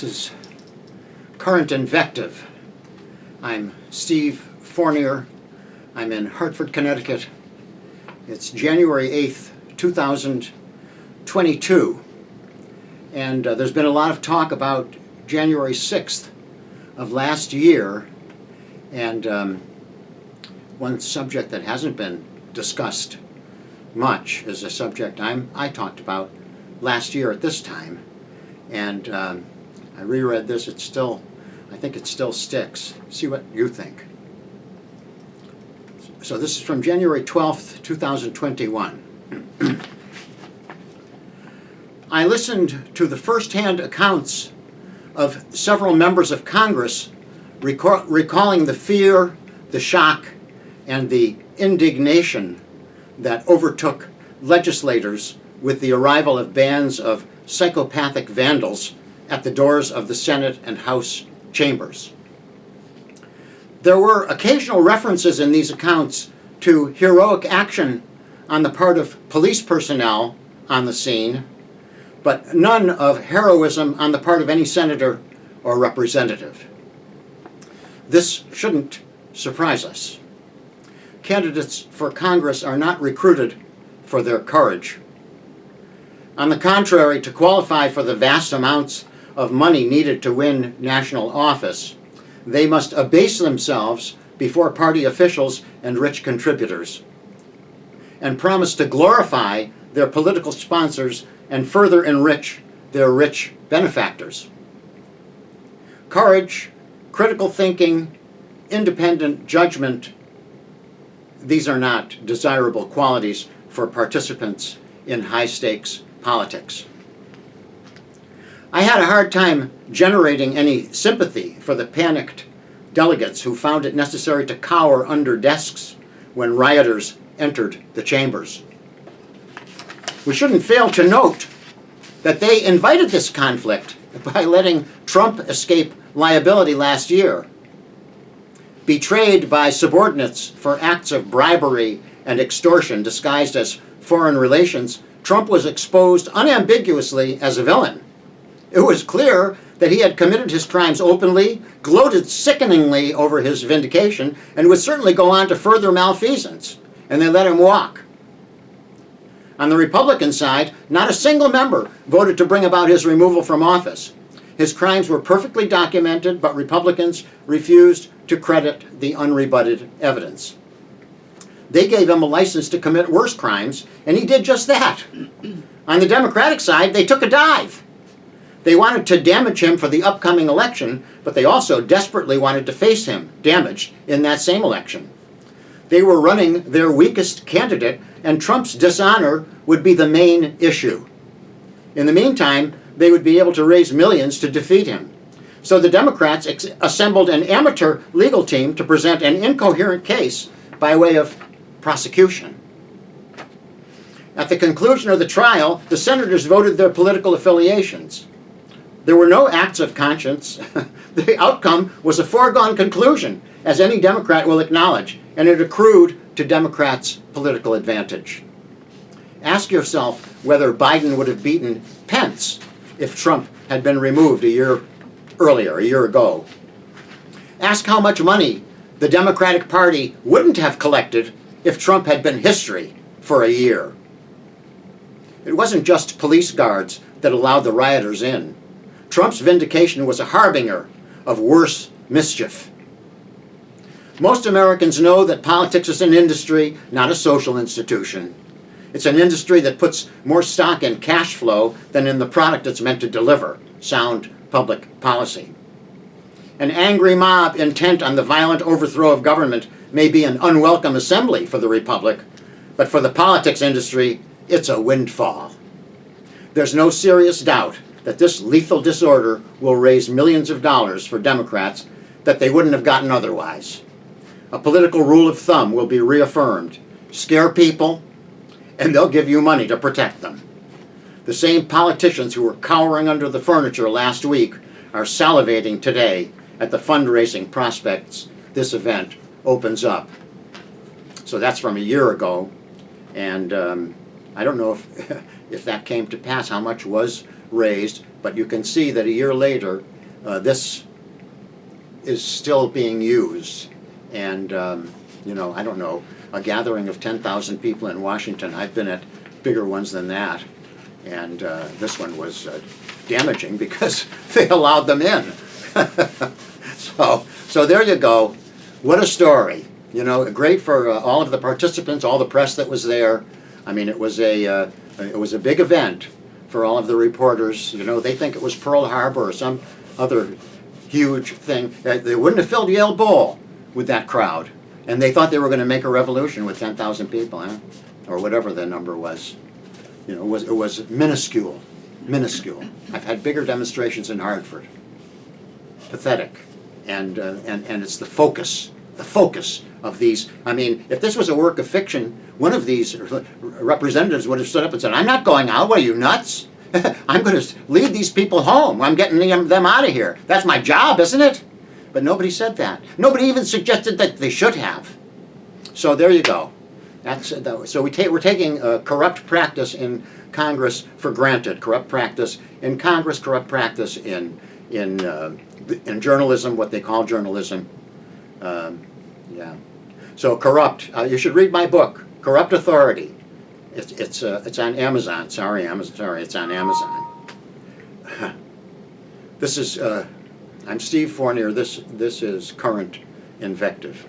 This is Current Invective. I'm Steve Fournier. I'm in Hartford, Connecticut. It's January 8th, 2022. And there's been a lot of talk about January 6th of last year. And one subject that hasn't been discussed much is a subject I talked about last year at this time. And I reread this. I think it still sticks. See what you think. So this is from January 12th, 2021. I listened to the first-hand accounts of several members of Congress recalling the fear, the shock, and the indignation that overtook legislators with the arrival of bands of psychopathic vandals at the doors of the Senate and House chambers. There were occasional references in these accounts to heroic action on the part of police personnel on the scene, but none of heroism on the part of any senator or representative. This shouldn't surprise us. Candidates for Congress are not recruited for their courage. On the contrary, to qualify for the vast amounts of money needed to win national office, they must abase themselves before party officials and rich contributors, and promise to glorify their political sponsors and further enrich their rich benefactors. Courage, critical thinking, independent judgment, these are not desirable qualities for participants in high-stakes politics. I had a hard time generating any sympathy for the panicked delegates who found it necessary to cower under desks when rioters entered the chambers. We shouldn't fail to note that they invited this conflict by letting Trump escape liability last year. Betrayed by subordinates for acts of bribery and extortion disguised as foreign relations, Trump was exposed unambiguously as a villain. It was clear that he had committed his crimes openly, gloated sickeningly over his vindication, and would certainly go on to further malfeasance, and they let him walk. On the Republican side, not a single member voted to bring about his removal from office. His crimes were perfectly documented, but Republicans refused to credit the unrebutted evidence. They gave him a license to commit worse crimes, and he did just that. On the Democratic side, they took a dive. They wanted to damage him for the upcoming election, but they also desperately wanted to face him damaged in that same election. They were running their weakest candidate, and Trump's dishonor would be the main issue. In the meantime, they would be able to raise millions to defeat him. So the Democrats assembled an amateur legal team to present an incoherent case by way of prosecution. At the conclusion of the trial, the senators voted their political affiliations. There were no acts of conscience. The outcome was a foregone conclusion, as any Democrat will acknowledge, and it accrued to Democrats' political advantage. Ask yourself whether Biden would have beaten Pence if Trump had been removed a year ago. Ask how much money the Democratic Party wouldn't have collected if Trump had been history for a year. It wasn't just police guards that allowed the rioters in. Trump's vindication was a harbinger of worse mischief. Most Americans know that politics is an industry, not a social institution. It's an industry that puts more stock in cash flow than in the product it's meant to deliver, sound public policy. An angry mob intent on the violent overthrow of government may be an unwelcome assembly for the republic, but for the politics industry, it's a windfall. There's no serious doubt that this lethal disorder will raise millions of dollars for Democrats that they wouldn't have gotten otherwise. A political rule of thumb will be reaffirmed. Scare people, and they'll give you money to protect them. The same politicians who were cowering under the furniture last week are salivating today at the fundraising prospects this event opens up. So that's from a year ago, and I don't know if that came to pass, how much was raised, but you can see that a year later this is still being used. And, you know, I don't know, a gathering of 10,000 people in Washington, I've been at bigger ones than that. And this one was damaging because they allowed them in. So there you go. What a story. You know, great for all of the participants, all the press that was there. I mean, it was a big event for all of the reporters. You know, they think it was Pearl Harbor or some other huge thing. They wouldn't have filled Yale Bowl with that crowd. And they thought they were going to make a revolution with 10,000 people, huh? Or whatever the number was. You know, it was minuscule, minuscule. I've had bigger demonstrations in Hartford. Pathetic. And it's the focus of these. I mean, if this was a work of fiction, one of these representatives would have stood up and said, "I'm not going out. What are you, nuts? I'm going to lead these people home. I'm getting them out of here. That's my job, isn't it?" But nobody said that. Nobody even suggested that they should have. So there you go. So we're taking corrupt practice in Congress for granted. Corrupt practice in Congress, corrupt practice in journalism, what they call journalism. Yeah. So corrupt. You should read my book, Corrupt Authority. It's on Amazon. Sorry, it's on Amazon. This is I'm Steve Fournier. This is current Invective.